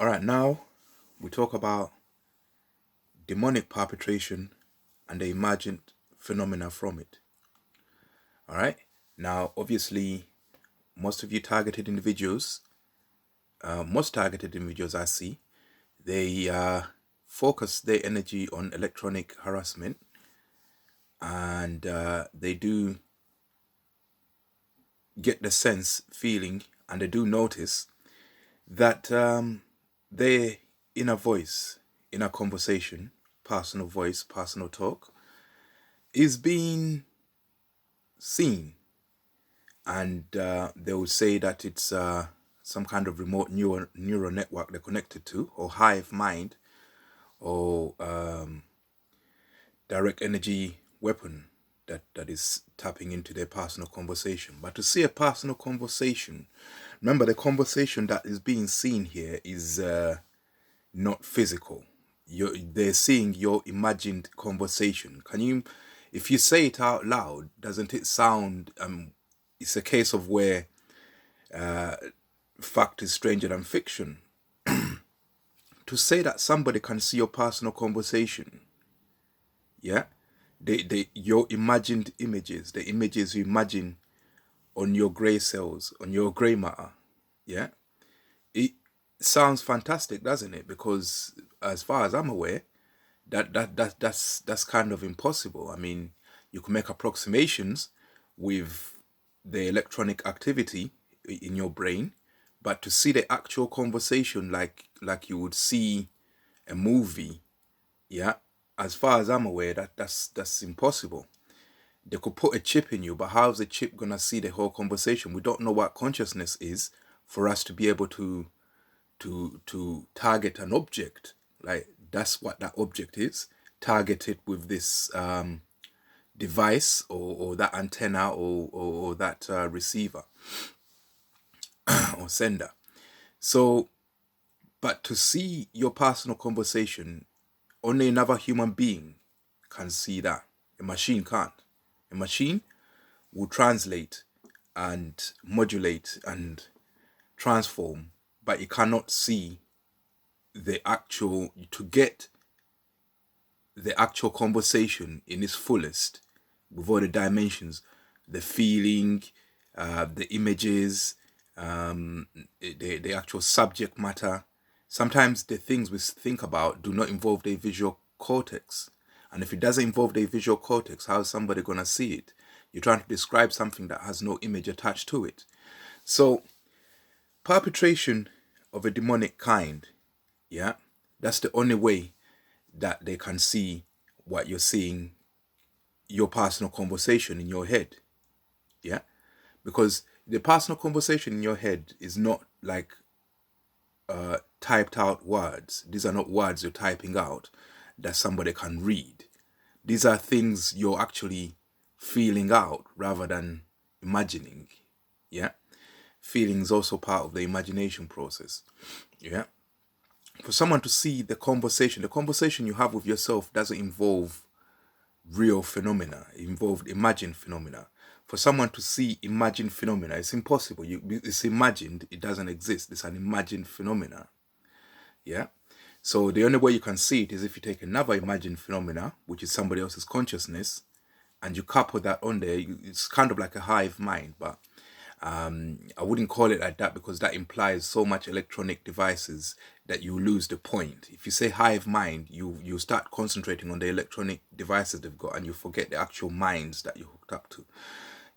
All right, now we talk about demonic perpetration and the imagined phenomena from it. All right, now obviously, most of you targeted individuals, most targeted individuals I see, they focus their energy on electronic harassment, and they do get the sense, feeling, and they do notice that their inner voice, inner conversation, personal voice, personal talk, is being seen. And they would say that it's some kind of remote neural network they're connected to, or hive mind, or direct energy weapon that is tapping into their personal conversation. But to see a personal conversation, remember the conversation that is being seen here is not physical. They're seeing your imagined conversation. Can you, if you say it out loud, doesn't it sound? It's a case of where fact is stranger than fiction. To say that somebody can see your personal conversation, yeah, your imagined images, the images you imagine on your gray cells, on your gray matter, yeah, it sounds fantastic, doesn't it? Because as far as I'm aware, that's kind of impossible. I mean, you can make approximations with the electronic activity in your brain, but to see the actual conversation like you would see a movie, yeah, as far as I'm aware, that's impossible. They could put a chip in you, but how's the chip gonna see the whole conversation? We don't know what consciousness is for us to be able to target an object. Like, that's what that object is, targeted with this device, or that antenna, or that receiver or sender. So, but to see your personal conversation, only another human being can see that. A machine can't. A machine will translate and modulate and transform, but it cannot see the actual, to get the actual conversation in its fullest, with all the dimensions, the feeling, the images, the actual subject matter. Sometimes the things we think about do not involve the visual cortex. And if it doesn't involve the visual cortex, how is somebody going to see it? You're trying to describe something that has no image attached to it. So, perpetration of a demonic kind, yeah, that's the only way that they can see what you're seeing, your personal conversation in your head, yeah, because the personal conversation in your head is not like typed out words. These are not words you're typing out that somebody can read. These are things you're actually feeling out rather than imagining, yeah. Feeling is also part of the imagination process, yeah. For someone to see the conversation you have with yourself doesn't involve real phenomena. It involved imagined phenomena. For someone to see imagined phenomena, it's impossible. It's imagined. It doesn't exist. It's an imagined phenomena. Yeah. So the only way you can see it is if you take another imagined phenomena, which is somebody else's consciousness, and you couple that on there. It's kind of like a hive mind, but I wouldn't call it like that, because that implies so much electronic devices that you lose the point. If you say hive mind, you start concentrating on the electronic devices they've got, and you forget the actual minds that you're hooked up to.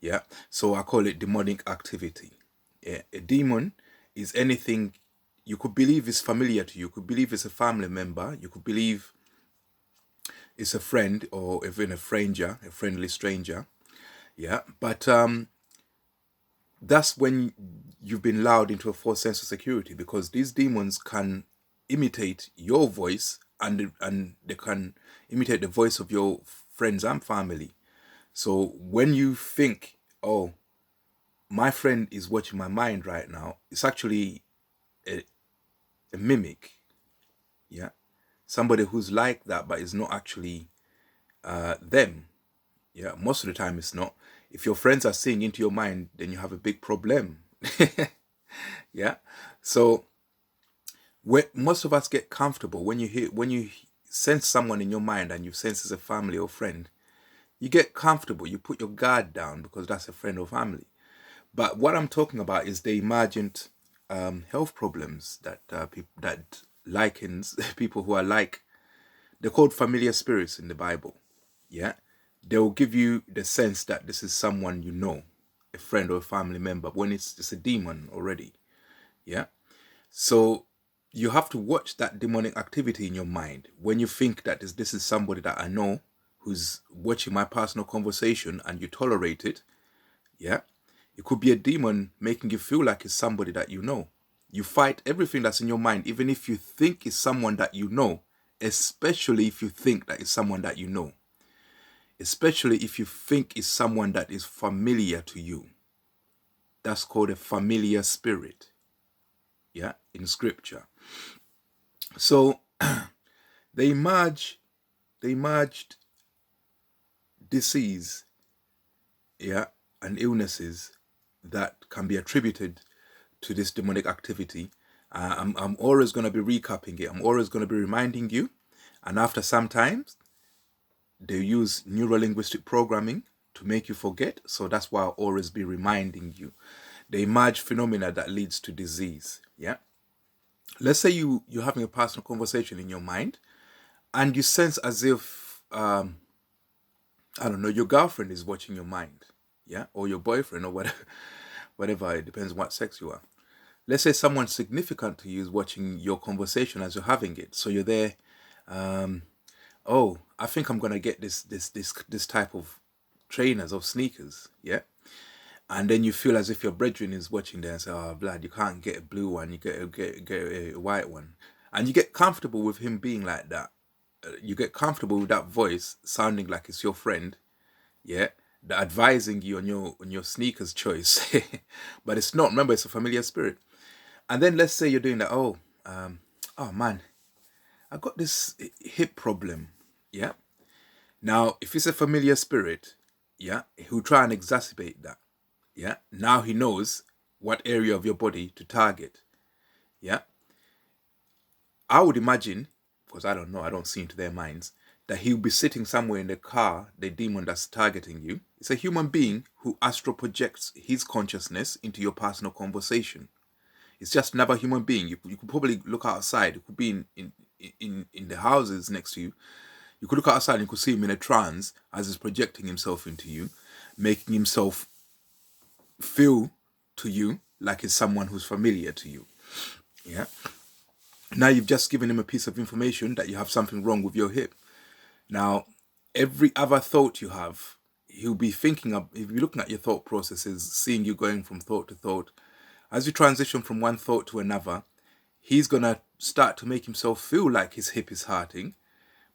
Yeah. So I call it demonic activity. Yeah. A demon is anything you could believe is familiar to you. You could believe it's a family member. You could believe it's a friend, or even a friendly stranger. Yeah. But that's when you've been lulled into a false sense of security, because these demons can imitate your voice, and they can imitate the voice of your friends and family. So when you think, oh, my friend is watching my mind right now, it's actually a mimic, yeah, somebody who's like that, but is not actually them. Yeah, most of the time it's not. If your friends are seeing into your mind, then you have a big problem. Yeah. So Most of us get comfortable when you sense someone in your mind and you sense as a family or friend, you get comfortable. You put your guard down because that's a friend or family. But what I'm talking about is the emergent health problems that that likens people who are like, they're called familiar spirits in the Bible. Yeah, they will give you the sense that this is someone you know, a friend or a family member, when it's a demon already. Yeah, so you have to watch that demonic activity in your mind when you think that this is somebody that I know who's watching my personal conversation and you tolerate it. Yeah, it could be a demon making you feel like it's somebody that you know. You fight everything that's in your mind, even if you think it's someone that you know, especially if you think that it's someone that you know, especially if you think it's someone that is familiar to you. That's called a familiar spirit, yeah, in scripture. So they emerged disease, yeah, and illnesses that can be attributed to this demonic activity. I'm always going to be recapping it. I'm always going to be reminding you. And after some time, they use neuro-linguistic programming to make you forget. So that's why I'll always be reminding you. They emerge phenomena that leads to disease. Yeah. Let's say you're having a personal conversation in your mind and you sense as if, I don't know, your girlfriend is watching your mind. Yeah. Or your boyfriend or whatever. Whatever. It depends on what sex you are. Let's say someone significant to you is watching your conversation as you're having it. So you're there. Oh, I think I'm gonna get this type of trainers or sneakers. Yeah. And then you feel as if your brethren is watching there and say, "Oh, blood, you can't get a blue one. You get a white one," and you get comfortable with him being like that. You get comfortable with that voice sounding like it's your friend. Yeah. That advising you on your sneakers choice, but it's not. Remember, it's a familiar spirit. And then let's say you're doing that. Oh man, I got this hip problem. Yeah. Now, if it's a familiar spirit, yeah, he'll try and exacerbate that. Yeah. Now he knows what area of your body to target. Yeah. I would imagine, because I don't know, I don't see into their minds, that he'll be sitting somewhere in the car, the demon that's targeting you. It's a human being who astral projects his consciousness into your personal conversation. It's just another human being. You could probably look outside. It could be in the houses next to you. You could look outside and you could see him in a trance as he's projecting himself into you, making himself feel to you like it's someone who's familiar to you. Yeah. Now you've just given him a piece of information that you have something wrong with your hip. Now, every other thought you have, he'll be thinking of, he'll be looking at your thought processes, seeing you going from thought to thought. As you transition from one thought to another, he's going to start to make himself feel like his hip is hurting.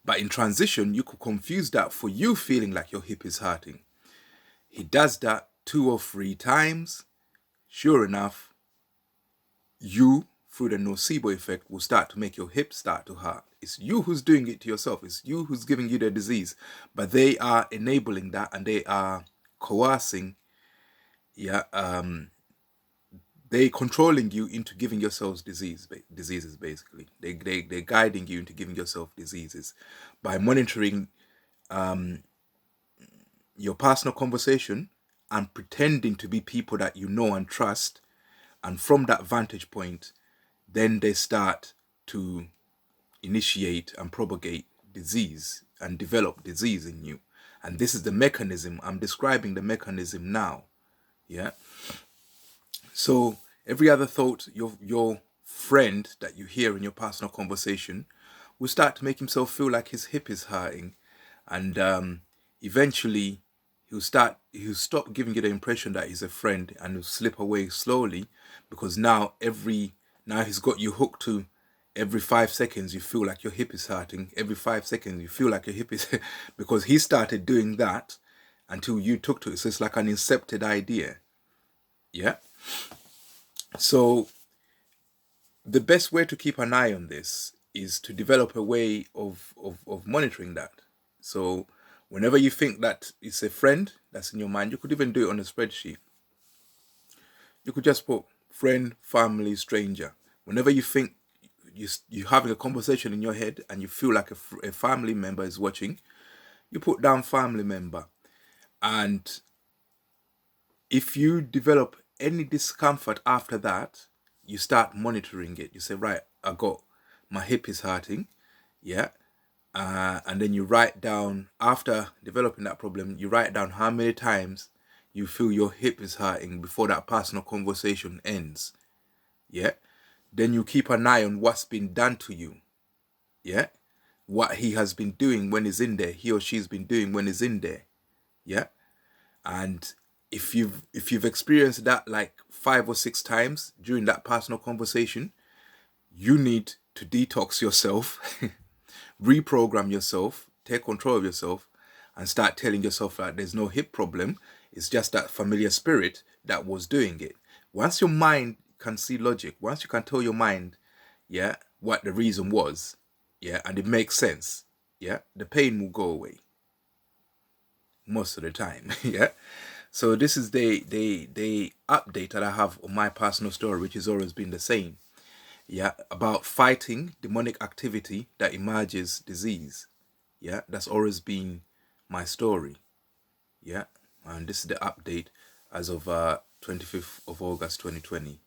But in transition, you could confuse that for you feeling like your hip is hurting. He does that 2 or 3 times. Sure enough, you, through the nocebo effect, will start to make your hip start to hurt. It's you who's doing it to yourself. It's you who's giving you the disease. But they are enabling that and they are coercing, yeah, they controlling you into giving yourselves diseases, basically. They're guiding you into giving yourself diseases by monitoring your personal conversation and pretending to be people that you know and trust. And from that vantage point, then they start to initiate and propagate disease and develop disease in you. And this is the mechanism. I'm describing the mechanism now. Yeah. So every other thought, your friend that you hear in your personal conversation will start to make himself feel like his hip is hurting, and eventually he'll stop giving you the impression that he's a friend, and he'll slip away slowly, because now he's got you hooked to every 5 seconds you feel like your hip is hurting. Every 5 seconds you feel like your hip is because he started doing that until you took to it. So it's like an incepted idea. Yeah. So the best way to keep an eye on this is to develop a way of monitoring that. So whenever you think that it's a friend that's in your mind, you could even do it on a spreadsheet. You could just put friend, family, stranger. Whenever you think you having a conversation in your head and you feel like a family member is watching, you put down family member. And if you develop any discomfort after that, you start monitoring it. You say, right, my hip is hurting. Yeah. And then you write down, after developing that problem, you write down how many times you feel your hip is hurting before that personal conversation ends. Yeah. Then you keep an eye on what's been done to you. Yeah. What he has been doing when he's in there, he or she's been doing when he's in there. Yeah. And if you've experienced that like 5 or 6 times during that personal conversation, you need to detox yourself, reprogram yourself, take control of yourself, and start telling yourself that there's no hip problem. It's just that familiar spirit that was doing it. Once your mind can see logic, once you can tell your mind, yeah, what the reason was, yeah, and it makes sense, yeah, the pain will go away most of the time. Yeah. So this is the update that I have on my personal story, which has always been the same. Yeah, about fighting demonic activity that emerges disease. Yeah, that's always been my story. Yeah, and this is the update as of 25th of August 2020.